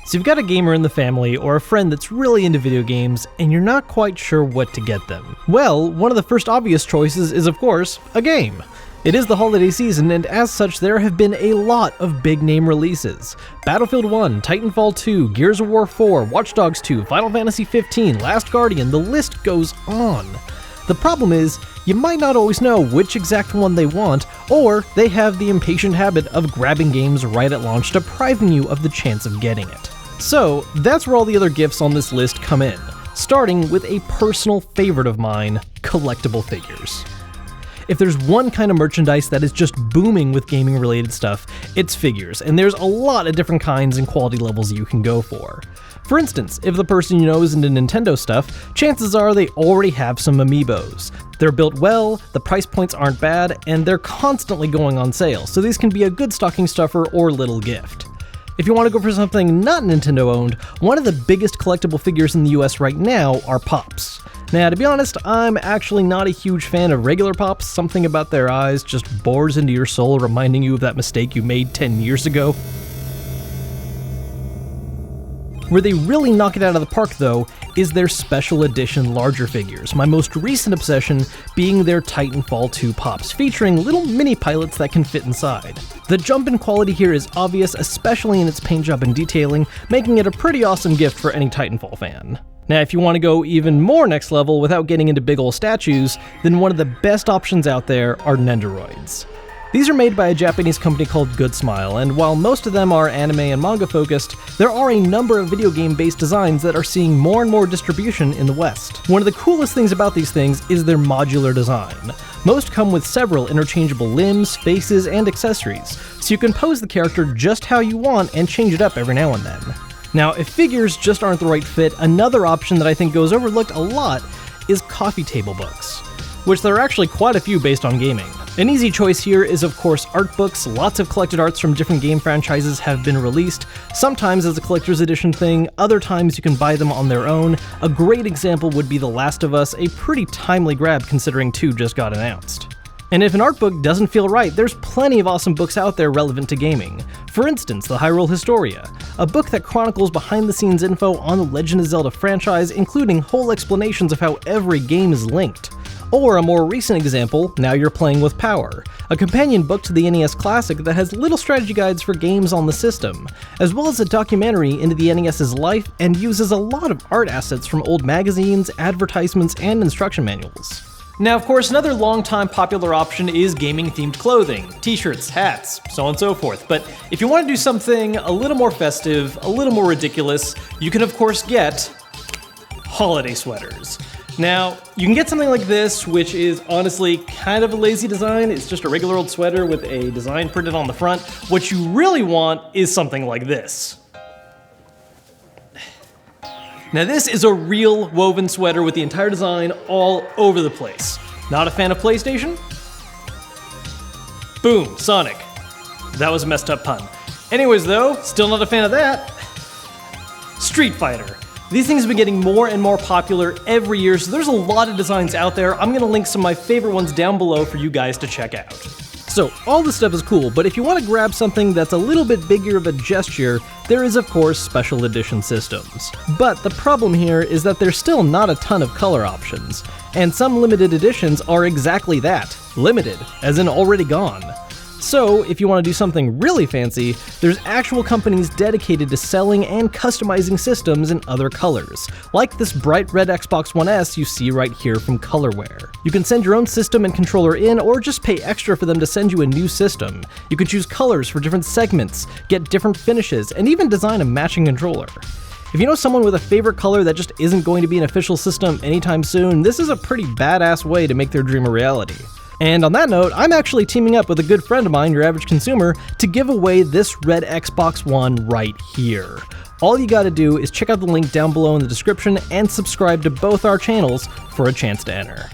So you've got a gamer in the family or a friend that's really into video games and you're not quite sure what to get them. Well, one of the first obvious choices is, of course, a game. It is the holiday season, and as such there have been a lot of big name releases. Battlefield 1, Titanfall 2, Gears of War 4, Watch Dogs 2, Final Fantasy 15, Last Guardian, the list goes on. The problem is, you might not always know which exact one they want, or they have the impatient habit of grabbing games right at launch, depriving you of the chance of getting it. So, that's where all the other gifts on this list come in, starting with a personal favorite of mine, collectible figures. If there's one kind of merchandise that is just booming with gaming-related stuff, it's figures, and there's a lot of different kinds and quality levels you can go for. For instance, if the person you know is into Nintendo stuff, chances are they already have some amiibos. They're built well, the price points aren't bad, and they're constantly going on sale, so these can be a good stocking stuffer or little gift. If you want to go for something not Nintendo owned, one of the biggest collectible figures in the US right now are Pops. Now, to be honest, I'm actually not a huge fan of regular Pops. Something about their eyes just bores into your soul, reminding you of that mistake you made 10 years ago. Where they really knock it out of the park, though, is their special edition larger figures, my most recent obsession being their Titanfall 2 Pops, featuring little mini pilots that can fit inside. The jump in quality here is obvious, especially in its paint job and detailing, making it a pretty awesome gift for any Titanfall fan. Now, if you want to go even more next level without getting into big ol' statues, then one of the best options out there are Nendoroids. These are made by a Japanese company called Good Smile, and while most of them are anime and manga focused, there are a number of video game based designs that are seeing more and more distribution in the West. One of the coolest things about these things is their modular design. Most come with several interchangeable limbs, faces, and accessories, so you can pose the character just how you want and change it up every now and then. Now, if figures just aren't the right fit, another option that I think goes overlooked a lot is coffee table books, which there are actually quite a few based on gaming. An easy choice here is, of course, art books. Lots of collected arts from different game franchises have been released, sometimes as a collector's edition thing, other times you can buy them on their own. A great example would be The Last of Us, a pretty timely grab considering 2 just got announced. And if an art book doesn't feel right, there's plenty of awesome books out there relevant to gaming. For instance, The Hyrule Historia, a book that chronicles behind-the-scenes info on the Legend of Zelda franchise, including whole explanations of how every game is linked. Or a more recent example, Now You're Playing with Power, a companion book to the NES Classic that has little strategy guides for games on the system, as well as a documentary into the NES's life and uses a lot of art assets from old magazines, advertisements, and instruction manuals. Now, of course, another long-time popular option is gaming-themed clothing, t-shirts, hats, so on and so forth. But if you want to do something a little more festive, a little more ridiculous, you can of course get holiday sweaters. Now, you can get something like this, which is honestly kind of a lazy design. It's just a regular old sweater with a design printed on the front. What you really want is something like this. Now this is a real woven sweater with the entire design all over the place. Not a fan of PlayStation? Boom, Sonic. That was a messed up pun. Anyways though, still not a fan of that. Street Fighter. These things have been getting more and more popular every year, so there's a lot of designs out there. I'm gonna link some of my favorite ones down below for you guys to check out. So, all this stuff is cool, but if you want to grab something that's a little bit bigger of a gesture, there is of course special edition systems. But the problem here is that there's still not a ton of color options, and some limited editions are exactly that, limited, as in already gone. So, if you want to do something really fancy, there's actual companies dedicated to selling and customizing systems in other colors, like this bright red Xbox One S you see right here from Colorware. You can send your own system and controller in, or just pay extra for them to send you a new system. You can choose colors for different segments, get different finishes, and even design a matching controller. If you know someone with a favorite color that just isn't going to be an official system anytime soon, this is a pretty badass way to make their dream a reality. And on that note, I'm actually teaming up with a good friend of mine, Your Average Consumer, to give away this red Xbox One right here. All you gotta do is check out the link down below in the description and subscribe to both our channels for a chance to enter.